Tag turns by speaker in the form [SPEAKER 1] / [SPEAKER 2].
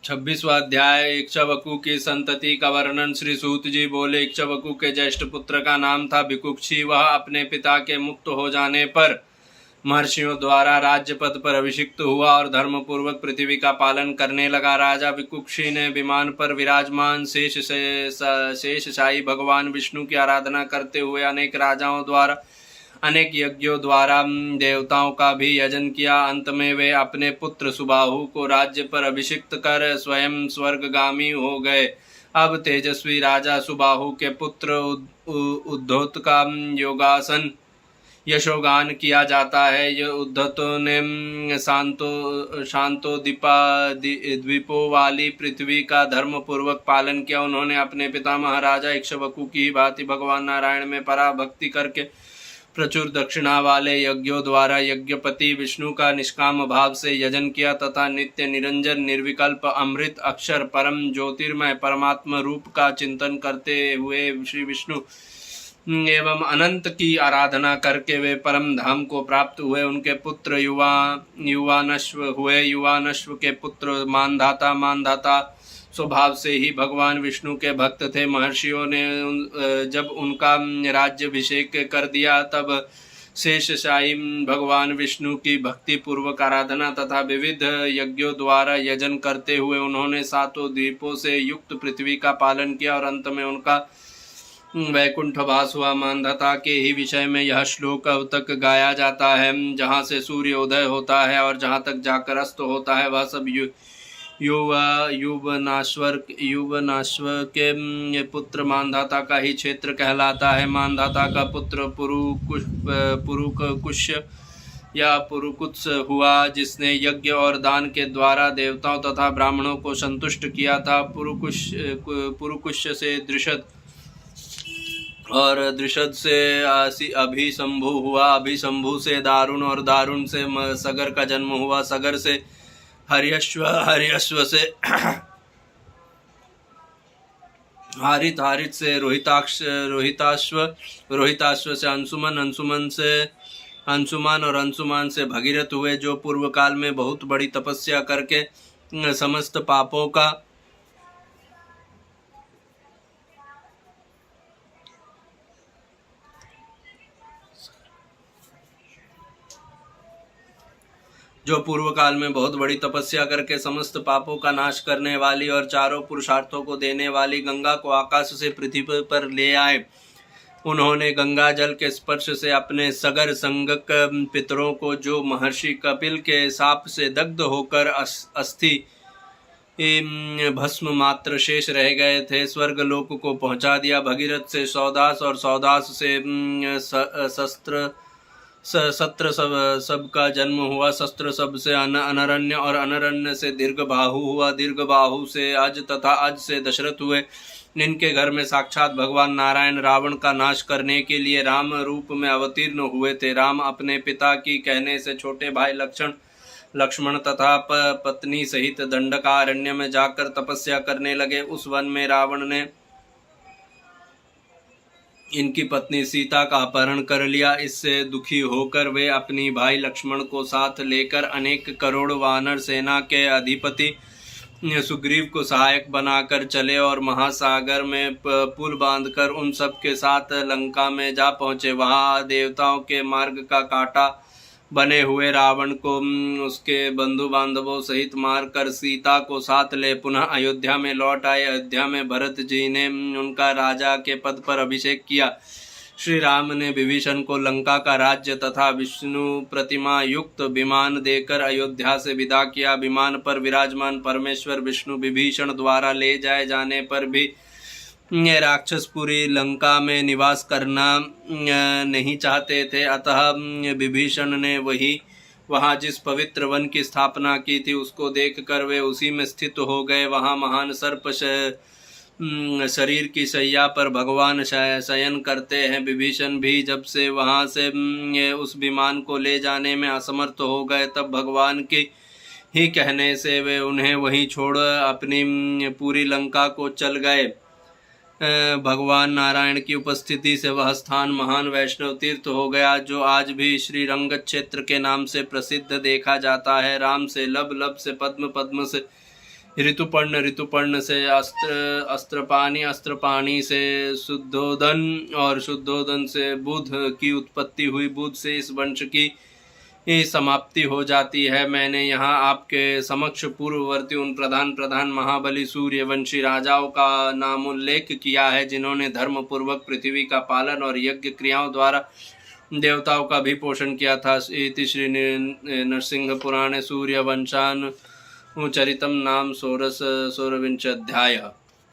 [SPEAKER 1] 26वां अध्याय। इक्ष्वाकु की संतति का वर्णन। श्री सूत जी बोले, इक्ष्वाकु के ज्येष्ठ पुत्र का नाम था विकुक्षी। वह अपने पिता के मुक्त हो जाने पर महर्षियों द्वारा राज्य पद पर अभिषिक्त हुआ और धर्म पूर्वक पृथ्वी का पालन करने लगा। राजा विकुक्षी ने विमान पर विराजमान शेषशायी भगवान विष्णु की आराधना करते हुए अनेक राजाओं द्वारा, अनेक यज्ञों द्वारा देवताओं का भी यजन किया। अंत में वे अपने पुत्र सुबाहु को राज्य पर अभिषिक्त कर स्वयं स्वर्गगामी हो गए। अब तेजस्वी राजा सुबाहु के पुत्र उद्धोत का योगासन यशोगान किया जाता है। यह उद्धतों ने शांतो द्वीपों वाली पृथ्वी का धर्म पूर्वक पालन किया। उन्होंने अपने पिता महाराजा इक्ष्वाकु की भांति भगवान नारायण में पराभक्ति करके प्रचुर दक्षिणा वाले यज्ञों द्वारा यज्ञपति विष्णु का निष्काम भाव से यजन किया तथा नित्य निरंजन निर्विकल्प अमृत अक्षर परम ज्योतिर्मय परमात्मा रूप का चिंतन करते हुए श्री विष्णु एवं अनंत की आराधना करके वे परम धाम को प्राप्त हुए। उनके पुत्र युवानश्व हुए। युवानश्व के पुत्र मानधाता स्वभाव से ही भगवान विष्णु के भक्त थे। महर्षियों ने जब उनका राज्याभिषेक कर दिया तब शेषशायी भगवान विष्णु की भक्ति पूर्वक आराधना तथा विविध यज्ञों द्वारा यजन करते हुए उन्होंने सातों द्वीपों से युक्त पृथ्वी का पालन किया और अंत में उनका वैकुंठवास हुआ। मानधाता के ही विषय में यह श्लोक अब तक गाया जाता है। जहाँ से सूर्योदय होता है और जहाँ तक जाकर अस्त होता है वह सब युवनाश्व के पुत्र मानधाता का ही क्षेत्र कहलाता है। मानधाता का पुत्र पुरुकुश या पुरुकुत्स हुआ, जिसने यज्ञ और दान के द्वारा देवताओं तथा ब्राह्मणों को संतुष्ट किया था। पुरुकुश से दृषद और दृषद से अभिशंभु हुआ। अभिशंभु से दारुण और दारुण से सगर का जन्म हुआ। सगर से हर्यश्व, हर्यश्व से हारित, हारित से रोहिताश्व, रोहिताश्व से अंशुमन, अंशुमन से अंशुमान और अंशुमान से भगीरथ हुए, जो पूर्व काल में बहुत बड़ी तपस्या करके समस्त पापों का बहुत बड़ी तपस्या करके समस्त पापों का नाश करने वाली और चारों पुरुषार्थों को देने वाली गंगा को आकाश से पृथ्वी पर ले आए। उन्होंने गंगा जल के स्पर्श से अपने सगर संगक पितरों को, जो महर्षि कपिल के साप से दग्ध होकर अस्थि भस्म मात्र शेष रह गए थे, स्वर्गलोक को पहुंचा दिया। भगीरथ से सौदास और सौदास से सत्र सब का जन्म हुआ। शस्त्र सब से अनरण्य और अनरण्य से दीर्घबाहु हुआ। दीर्घबाहु से अज तथा अज से दशरथ हुए। इनके घर में साक्षात भगवान नारायण रावण का नाश करने के लिए राम रूप में अवतीर्ण हुए थे। राम अपने पिता की कहने से छोटे भाई लक्ष्मण तथा पत्नी सहित दंडकारण्य में जाकर तपस्या करने लगे। उस वन में रावण ने इनकी पत्नी सीता का अपहरण कर लिया। इससे दुखी होकर वे अपनी भाई लक्ष्मण को साथ लेकर अनेक करोड़ वानर सेना के अधिपति सुग्रीव को सहायक बनाकर चले और महासागर में पुल बांधकर उन सब के साथ लंका में जा पहुँचे। वहाँ देवताओं के मार्ग का कांटा बने हुए रावण को उसके बंधु बांधवों सहित मारकर सीता को साथ ले पुनः अयोध्या में लौट आए। अयोध्या में भरत जी ने उनका राजा के पद पर अभिषेक किया। श्री राम ने विभीषण को लंका का राज्य तथा विष्णु प्रतिमा युक्त विमान देकर अयोध्या से विदा किया। विमान पर विराजमान परमेश्वर विष्णु विभीषण द्वारा ले जाए जाने पर भी राक्षसपुरी लंका में निवास करना नहीं चाहते थे, अतः विभीषण ने वहाँ जिस पवित्र वन की स्थापना की थी उसको देखकर वे उसी में स्थित हो गए। वहाँ महान सर्प शरीर की शैया पर भगवान शयन करते हैं। विभीषण भी जब से वहाँ से उस विमान को ले जाने में असमर्थ हो गए, तब भगवान की ही कहने से वे उन्हें वहीं छोड़ अपनी पूरी लंका को चल गए। भगवान नारायण की उपस्थिति से वह स्थान महान वैष्णव तीर्थ हो गया, जो आज भी श्री रंग क्षेत्र के नाम से प्रसिद्ध देखा जाता है। राम से लब, लब से पद्म, पद्म से ऋतुपर्ण से अस्त्रपाणी से शुद्धोदन और शुद्धोदन से बुध की उत्पत्ति हुई। बुध से इस वंश की समाप्ति हो जाती है। मैंने यहाँ आपके समक्ष पूर्ववर्ती उन प्रधान महाबली सूर्यवंशी राजाओं का नामोल्लेख किया है, जिन्होंने धर्म पूर्वक पृथ्वी का पालन और यज्ञ क्रियाओं द्वारा देवताओं का भी पोषण किया था। इति श्री नरसिंह पुराणे सूर्यवंशान चरितम नाम 16 अध्याय।